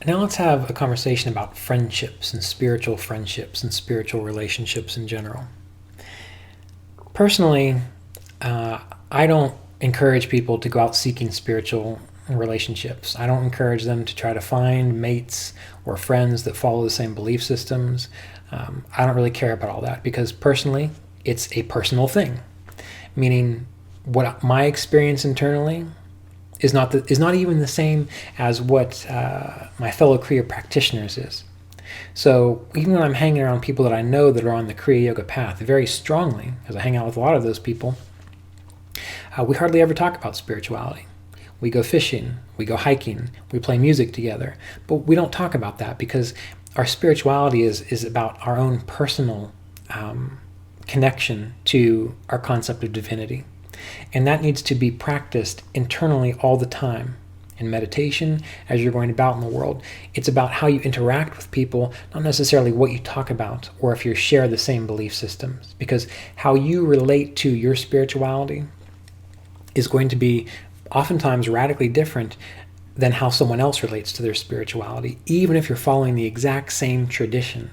Now let's have a conversation about friendships and spiritual relationships in general. Personally, I don't encourage people to go out seeking spiritual relationships. I don't encourage them to try to find mates or friends that follow the same belief systems. I don't really care about all that because personally, it's a personal thing. Meaning, what my experience internally is not even the same as what my fellow Kriya practitioners is. So even when I'm hanging around people that I know that are on the Kriya Yoga path very strongly, because I hang out with a lot of those people, we hardly ever talk about spirituality. We go fishing, we go hiking, we play music together, but we don't talk about that because our spirituality is about our own personal connection to our concept of divinity. And that needs to be practiced internally all the time. In meditation, as you're going about in the world, it's about how you interact with people, not necessarily what you talk about or if you share the same belief systems. Because how you relate to your spirituality is going to be oftentimes radically different than how someone else relates to their spirituality, even if you're following the exact same tradition.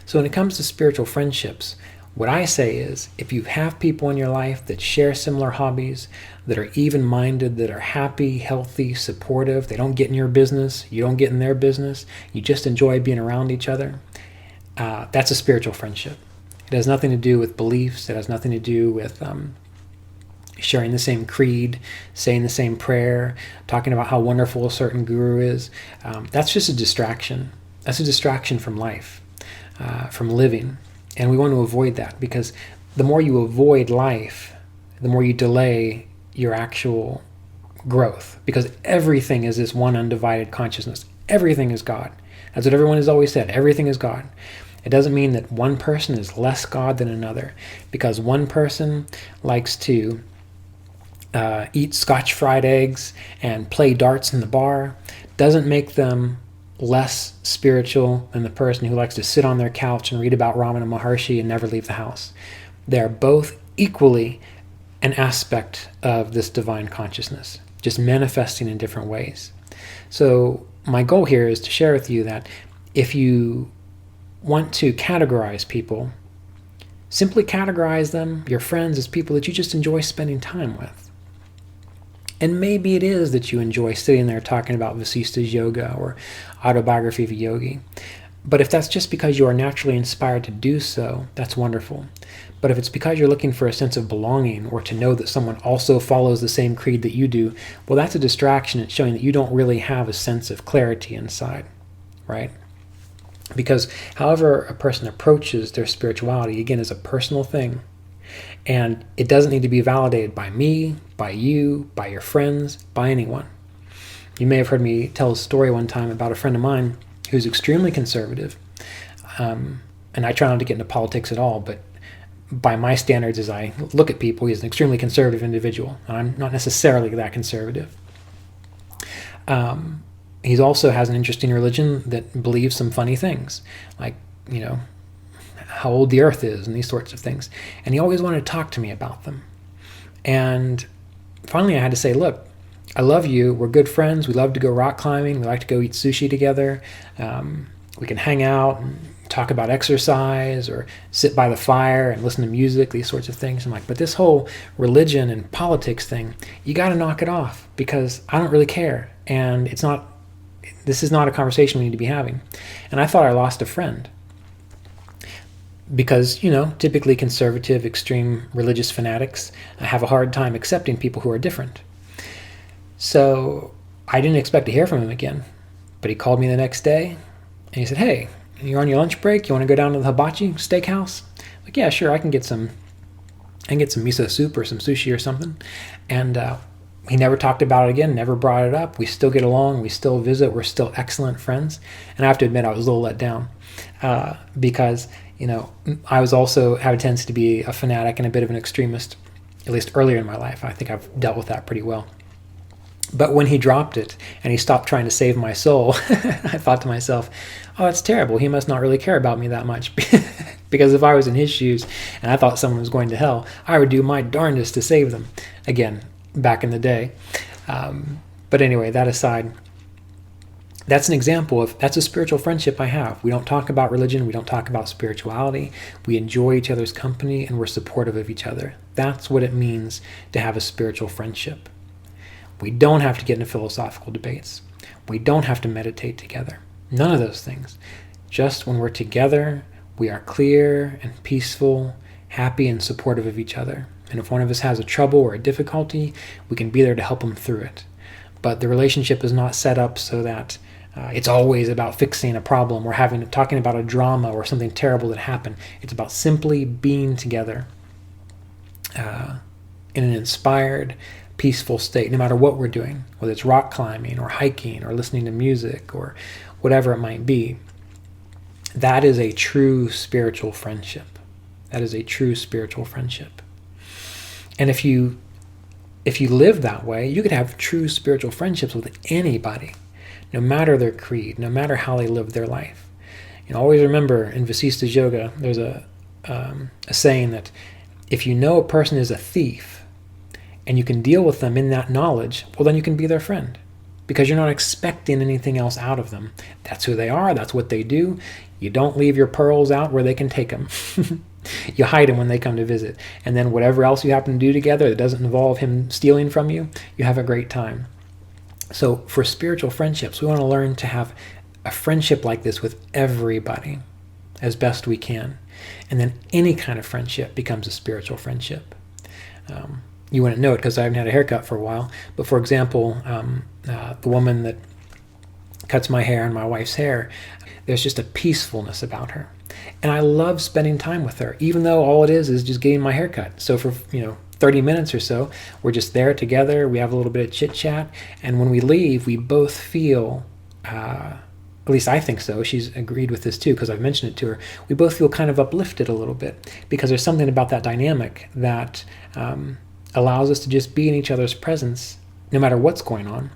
So when it comes to spiritual friendships, what I say is, if you have people in your life that share similar hobbies, that are even-minded, that are happy, healthy, supportive, they don't get in your business, you don't get in their business, you just enjoy being around each other, that's a spiritual friendship. It has nothing to do with beliefs. It has nothing to do with sharing the same creed, saying the same prayer, talking about how wonderful a certain guru is. That's just a distraction. That's a distraction from life, from living. And we want to avoid that because the more you avoid life, the more you delay your actual growth, because everything is this one undivided consciousness. Everything is God. That's what everyone has always said. Everything is God. It doesn't mean that one person is less God than another, because one person likes to eat Scotch fried eggs and play darts in the bar doesn't make them less spiritual than the person who likes to sit on their couch and read about Ramana Maharshi and never leave the house. They are both equally an aspect of this divine consciousness, just manifesting in different ways. So my goal here is to share with you that if you want to categorize people, simply categorize them, your friends, as people that you just enjoy spending time with. And maybe it is that you enjoy sitting there talking about Vasista's yoga or autobiography of a yogi. But if that's just because you are naturally inspired to do so, that's wonderful. But if it's because you're looking for a sense of belonging or to know that someone also follows the same creed that you do, well, that's a distraction. It's showing that you don't really have a sense of clarity inside, right? Because however a person approaches their spirituality, again, is a personal thing. And it doesn't need to be validated by me, by you, by your friends, by anyone. You may have heard me tell a story one time about a friend of mine who's extremely conservative. And I try not to get into politics at all, but by my standards, as I look at people, he's an extremely conservative individual. And I'm not necessarily that conservative. He also has an interesting religion that believes some funny things, like, how old the earth is and these sorts of things. And he always wanted to talk to me about them. And finally I had to say, look, I love you. We're good friends. We love to go rock climbing. We like to go eat sushi together. We can hang out and talk about exercise or sit by the fire and listen to music, these sorts of things. I'm like, but this whole religion and politics thing, you got to knock it off because I don't really care. And this is not a conversation we need to be having. And I thought I lost a friend. Because, typically conservative, extreme religious fanatics have a hard time accepting people who are different. So I didn't expect to hear from him again. But he called me the next day and he said, hey, you're on your lunch break? You want to go down to the Hibachi Steakhouse? I'm like, yeah, sure, I can get some miso soup or some sushi or something. And he never talked about it again, never brought it up. We still get along. We still visit. We're still excellent friends. And I have to admit, I was a little let down because I was also have a tendency to be a fanatic and a bit of an extremist, at least earlier in my life. I think I've dealt with that pretty well. But when he dropped it and he stopped trying to save my soul, I thought to myself, oh, that's terrible. He must not really care about me that much. Because if I was in his shoes and I thought someone was going to hell, I would do my darndest to save them. Again, back in the day. But anyway, that aside, That's an example of, that's a spiritual friendship I have. We don't talk about religion. We don't talk about spirituality. We enjoy each other's company and we're supportive of each other. That's what it means to have a spiritual friendship. We don't have to get into philosophical debates. We don't have to meditate together. None of those things. Just when we're together, we are clear and peaceful, happy and supportive of each other. And if one of us has a trouble or a difficulty, we can be there to help them through it. But the relationship is not set up so that it's always about fixing a problem or talking about a drama or something terrible that happened. It's about simply being together in an inspired, peaceful state, no matter what we're doing, whether it's rock climbing or hiking or listening to music or whatever it might be. That is a true spiritual friendship. That is a true spiritual friendship. And if you live that way, you could have true spiritual friendships with anybody, no matter their creed, no matter how they live their life. Always remember in Vasista's yoga, there's a saying that if you know a person is a thief and you can deal with them in that knowledge, well, then you can be their friend because you're not expecting anything else out of them. That's who they are. That's what they do. You don't leave your pearls out where they can take them. You hide them when they come to visit. And then whatever else you happen to do together that doesn't involve him stealing from you, you have a great time. So for spiritual friendships, we want to learn to have a friendship like this with everybody as best we can. And then any kind of friendship becomes a spiritual friendship. You wouldn't know it because I haven't had a haircut for a while. But for example, the woman that cuts my hair and my wife's hair, there's just a peacefulness about her. And I love spending time with her, even though all it is just getting my hair cut. So for 30 minutes or so, we're just there together. We have a little bit of chit chat. And when we leave, we both feel, at least I think so, she's agreed with this too because I've mentioned it to her, we both feel kind of uplifted a little bit because there's something about that dynamic that allows us to just be in each other's presence no matter what's going on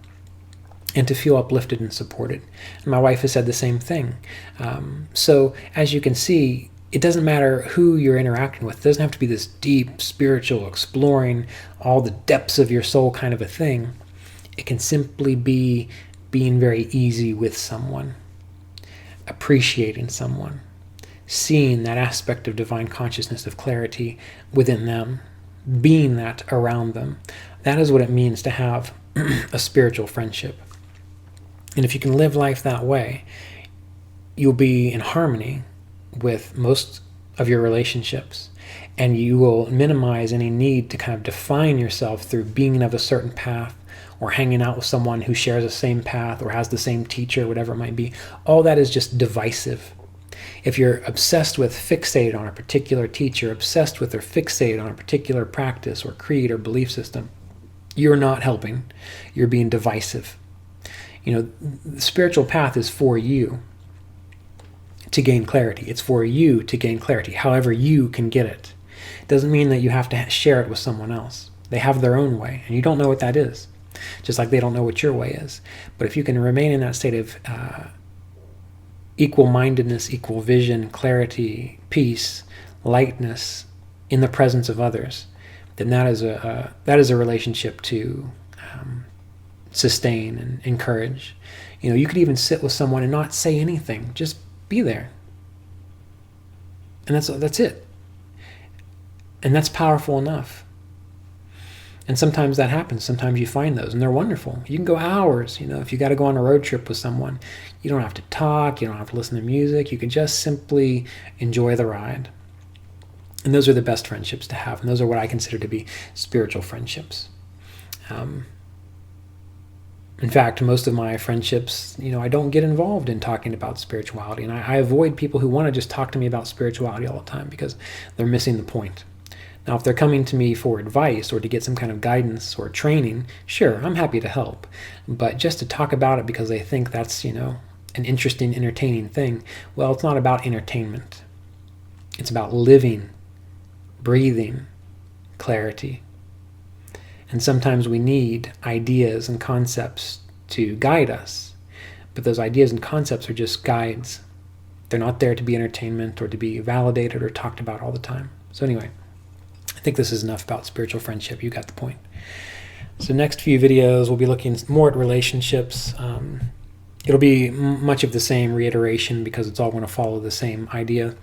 and to feel uplifted and supported. And my wife has said the same thing. So as you can see, it doesn't matter who you're interacting with. It doesn't have to be this deep, spiritual, exploring all the depths of your soul kind of a thing. It can simply be being very easy with someone, appreciating someone, seeing that aspect of divine consciousness, of clarity within them, being that around them. That is what it means to have a spiritual friendship. And if you can live life that way, you'll be in harmony with most of your relationships, and you will minimize any need to kind of define yourself through being of a certain path or hanging out with someone who shares the same path or has the same teacher, whatever it might be. All that is just divisive. If you're obsessed with, fixated on a particular teacher, obsessed with or fixated on a particular practice or creed or belief system, you're not helping. You're being divisive. The spiritual path is for you to gain clarity. It's for you to gain clarity, however you can get it. It doesn't mean that you have to share it with someone else. They have their own way, and you don't know what that is, just like they don't know what your way is. But if you can remain in that state of equal-mindedness, equal vision, clarity, peace, lightness in the presence of others, then that is a relationship to sustain and encourage. You could even sit with someone and not say anything, just be there, and that's it. And that's powerful enough. And sometimes that happens. Sometimes you find those, and they're wonderful. You can go hours. If you got to go on a road trip with someone, you don't have to talk. You don't have to listen to music. You can just simply enjoy the ride. And those are the best friendships to have. And those are what I consider to be spiritual friendships. In fact, most of my friendships, I don't get involved in talking about spirituality. And I avoid people who want to just talk to me about spirituality all the time because they're missing the point. Now, if they're coming to me for advice or to get some kind of guidance or training, sure, I'm happy to help. But just to talk about it because they think that's, an interesting, entertaining thing, well, it's not about entertainment. It's about living, breathing, clarity. And sometimes we need ideas and concepts to guide us. But those ideas and concepts are just guides. They're not there to be entertainment or to be validated or talked about all the time. So anyway, I think this is enough about spiritual friendship. You got the point. So next few videos, we'll be looking more at relationships. it'll be much of the same reiteration because it's all going to follow the same idea.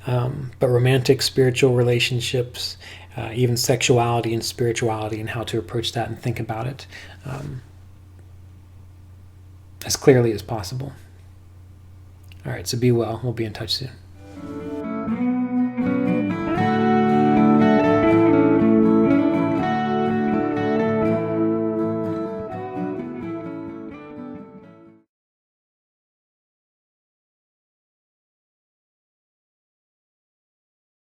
But romantic, spiritual relationships, even sexuality and spirituality, and how to approach that and think about it as clearly as possible. All right, so be well. We'll be in touch soon.